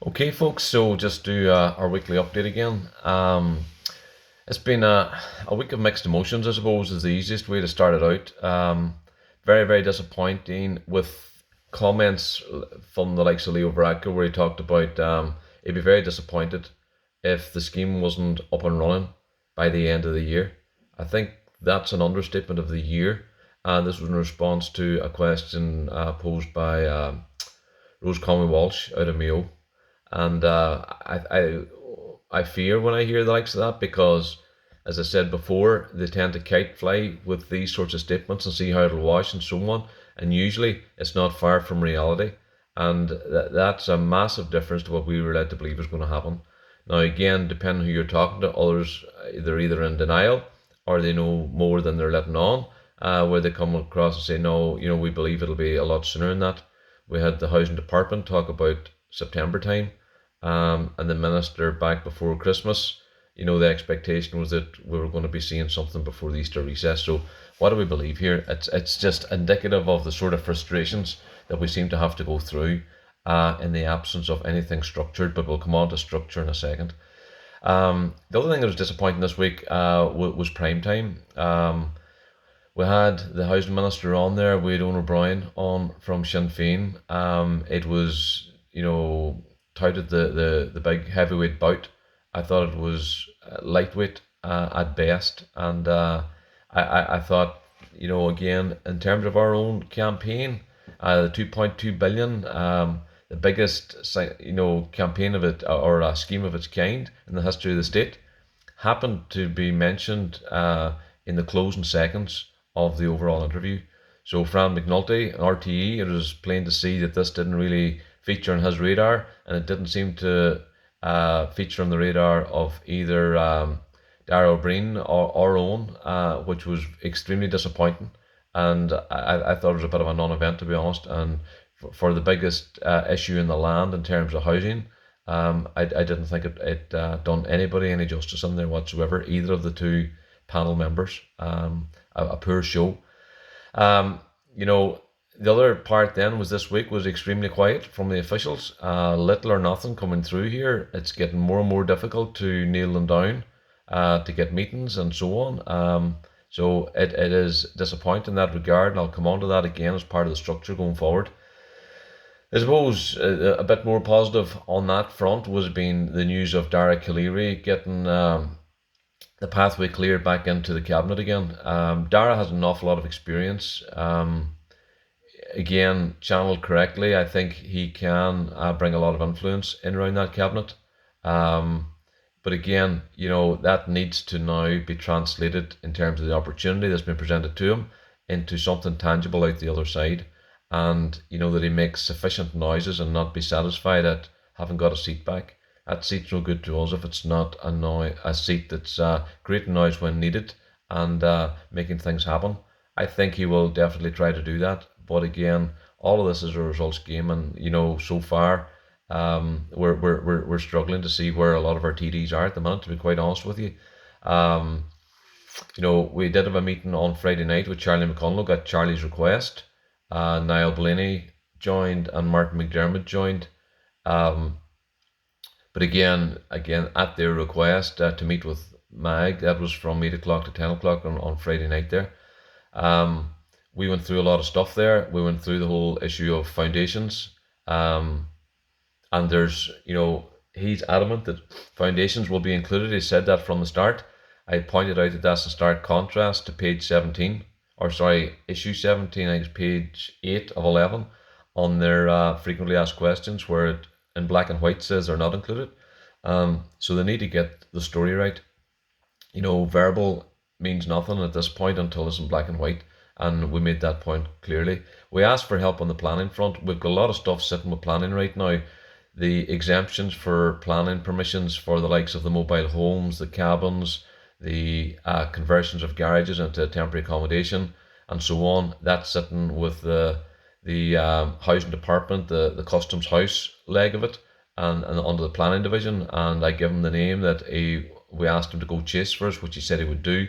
Okay, folks, so just do our weekly update again. It's been a week of mixed emotions, I suppose, is the easiest way to start it out. Very, very disappointing with comments from the likes of Leo Varadkar, where he talked about he'd be very disappointed if the scheme wasn't up and running by the end of the year. I think that's an understatement of the year, and this was in response to a question posed by Rose Conway Walsh out of Mayo. And I fear when I hear the likes of that because, as I said before, they tend to kite fly with these sorts of statements and see how it'll wash and so on. And usually it's not far from reality. And that's a massive difference to what we were led to believe was going to happen. Now, again, depending on who you're talking to, others they're either in denial or they know more than they're letting on, where they come across and say, no, we believe it'll be a lot sooner than that. We had the housing department talk about September time, and the minister back before Christmas. The expectation was that we were going to be seeing something before the Easter recess. So, what do we believe here? It's just indicative of the sort of frustrations that we seem to have to go through in the absence of anything structured. But we'll come on to structure in a second. The other thing that was disappointing this week was prime time. We had the housing minister on there. We had Owen O'Brien on from Sinn Féin. It was, touted the big heavyweight bout. I thought it was lightweight at best, and I thought, again, in terms of our own campaign, the 2.2 billion, the biggest, campaign of it or a scheme of its kind in the history of the state, happened to be mentioned in the closing seconds of the overall interview. So Fran McNulty, RTE, it was plain to see that this didn't really feature on his radar, and it didn't seem to feature on the radar of either Dara O'Brien or Owen, which was extremely disappointing. And I thought it was a bit of a non-event, to be honest. And for the biggest issue in the land in terms of housing, I didn't think it done anybody any justice in there whatsoever, either of the two panel members. A poor show. Um, you know, the other part then was this week was extremely quiet from the officials. Little or nothing coming through here. It's getting more and more difficult to nail them down, to get meetings and so on. So it is disappointing in that regard, and I'll come on to that again as part of the structure going forward. I suppose a bit more positive on that front was being the news of Dara Calleary getting the pathway cleared back into the cabinet again. Dara has an awful lot of experience. Again, channeled correctly, I think he can bring a lot of influence in around that cabinet. Um, but again, that needs to now be translated in terms of the opportunity that's been presented to him into something tangible out the other side. And, that he makes sufficient noises and not be satisfied at having got a seat back. That seat's no good to us if it's not a seat that's creating noise when needed and making things happen. I think he will definitely try to do that. But again, all of this is a results game, and so far, we're struggling to see where a lot of our TDs are at the moment. To be quite honest with you, um, we did have a meeting on Friday night with Charlie McConlogue at Charlie's request. Niall Blaney joined and Martin McDermott joined. Um, but again, at their request to meet with Mag, that was from 8 o'clock to 10 o'clock on Friday night there. Um, we went through a lot of stuff there. We went through the whole issue of foundations. Um, and he's adamant that foundations will be included. He said that from the start. I pointed out that that's in stark contrast to page 17, or sorry, issue 17, I think it's page 8 of 11 on their frequently asked questions, where it in black and white says they're not included. So they need to get the story right. Verbal means nothing at this point until it's in black and white, and we made that point clearly. We asked for help on the planning front. We've got a lot of stuff sitting with planning right now. The exemptions for planning permissions for the likes of the mobile homes, the cabins, the conversions of garages into temporary accommodation, and so on. That's sitting with the housing department, the customs house leg of it, and under the planning division. And I give him the name that we asked him to go chase for us, which he said he would do.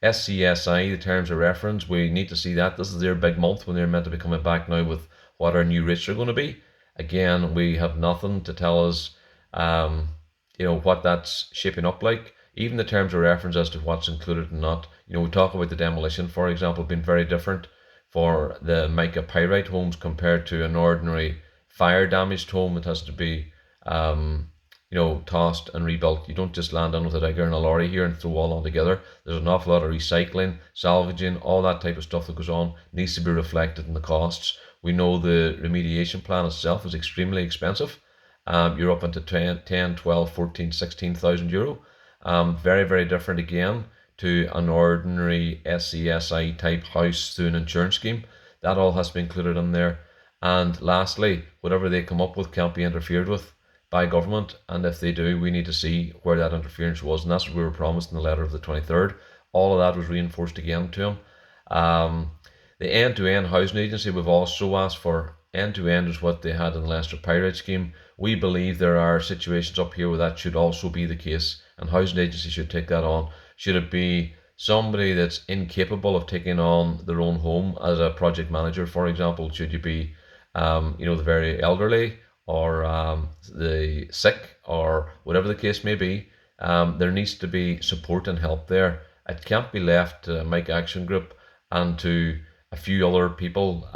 SCSI, the terms of reference, we need to see that. This is their big month when they're meant to be coming back now with what our new rates are going to be. Again, we have nothing to tell us, what that's shaping up like. Even the terms of reference as to what's included and not. We talk about the demolition, for example, being very different for the mica pyrite homes compared to an ordinary fire damaged home that has to be, tossed and rebuilt. You don't just land in with a digger and a lorry here and throw all on together. There's an awful lot of recycling, salvaging, all that type of stuff that goes on, needs to be reflected in the costs. We know the remediation plan itself is extremely expensive. You're up into 10, 12, 14, 16,000 euro. Very, very different again to an ordinary SCSI type house through an insurance scheme. That all has to be included in there. And lastly, whatever they come up with can't be interfered with by government. And if they do, we need to see where that interference was. And that's what we were promised in the letter of the 23rd. All of that was reinforced again to them. The end-to-end housing agency, we've also asked for end-to-end is what they had in the Leicester Pyrite scheme. We believe there are situations up here where that should also be the case, and housing agency should take that on. Should it be somebody that's incapable of taking on their own home as a project manager, for example? Should you be, the very elderly or the sick or whatever the case may be? There needs to be support and help there. It can't be left to Mike Action Group and to a few other people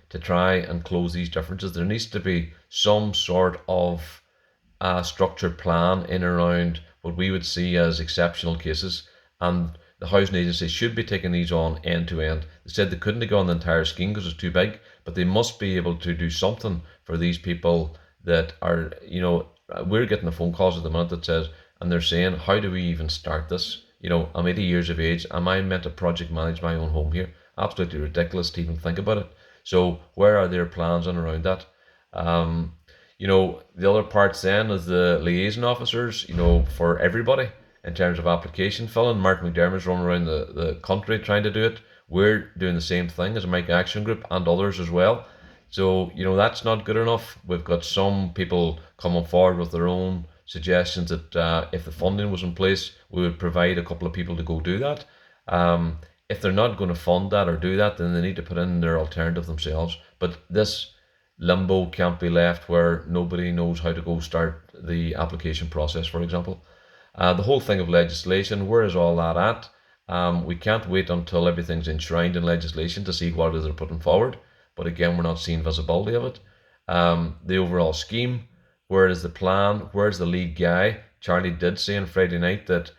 to try and close these differences. There needs to be some sort of structured plan in and around what we would see as exceptional cases, and the housing agency should be taking these on end to end. They said they couldn't go on the entire scheme because it's too big, but they must be able to do something for these people that are, we're getting the phone calls at the minute that says, and they're saying, how do we even start this? I'm 80 years of age. Am I meant to project manage my own home here? Absolutely ridiculous to even think about it. So where are their plans on around that? The other parts then is the liaison officers, for everybody in terms of application filling. Mark McDermott's running around the country trying to do it. We're doing the same thing as a Mike Action Group and others as well. So, that's not good enough. We've got some people coming forward with their own suggestions that if the funding was in place, we would provide a couple of people to go do that. If they're not going to fund that or do that, then they need to put in their alternative themselves. But this limbo can't be left where nobody knows how to go start the application process, for example. The whole thing of legislation, where is all that at? We can't wait until everything's enshrined in legislation to see what it is they're putting forward. But again, we're not seeing visibility of it. The overall scheme, where is the plan? Where's the lead guy? Charlie did say on Friday night that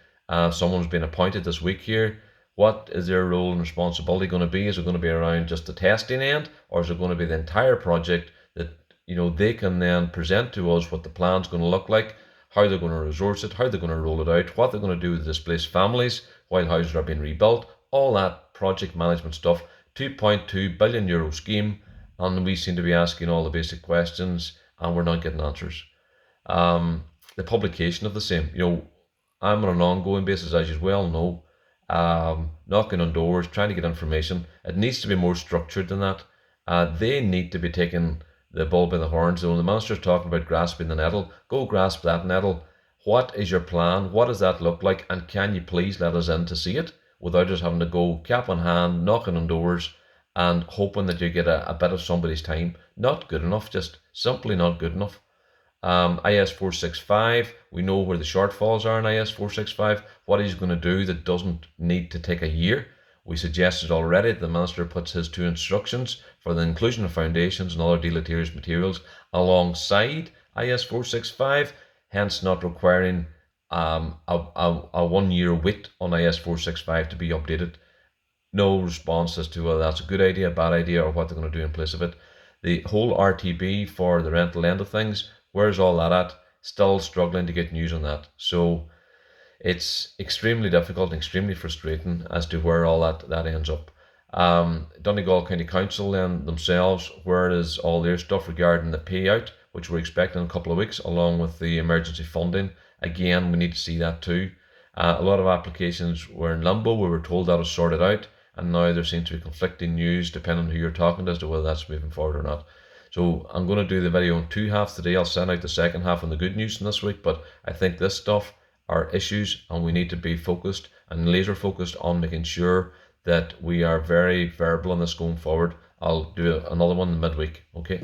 someone's been appointed this week here. What is their role and responsibility going to be? Is it going to be around just the testing end, or is it going to be the entire project that they can then present to us what the plan's going to look like, how they're going to resource it, how they're going to roll it out, what they're going to do with displaced families while houses are being rebuilt, all that project management stuff. 2.2 billion euro scheme, and we seem to be asking all the basic questions and we're not getting answers. The publication of the same, I'm on an ongoing basis, as you well know, knocking on doors, trying to get information. It needs to be more structured than that. They need to be taking the bull by the horns. So the minister's talking about grasping the nettle. Go grasp that nettle. What is your plan? What does that look like? And can you please let us in to see it without us having to go cap in hand, knocking on doors and hoping that you get a bit of somebody's time? Not good enough, just simply not good enough. IS 465, we know where the shortfalls are in IS 465. What he's going to do that doesn't need to take a year. We suggested already the minister puts his two instructions for the inclusion of foundations and other deleterious materials alongside IS 465, hence not requiring a 1 year wait on IS 465 to be updated. No response as to whether that's a good idea, a bad idea, or what they're going to do in place of it. The whole RTB for the rental end of things, where's all that at? Still struggling to get news on that. So it's extremely difficult and extremely frustrating as to where all that ends up. Donegal County Council then themselves, where is all their stuff regarding the payout, which we're expecting in a couple of weeks, along with the emergency funding? Again, we need to see that too. A lot of applications were in limbo. We were told that was sorted out, and now there seems to be conflicting news depending on who you're talking to as to whether that's moving forward or not. So I'm going to do the video in two halves today. I'll send out the second half on the good news from this week, but I think this stuff are issues and we need to be focused and laser focused on making sure that we are very verbal on this going forward. I'll do another one in midweek. Okay.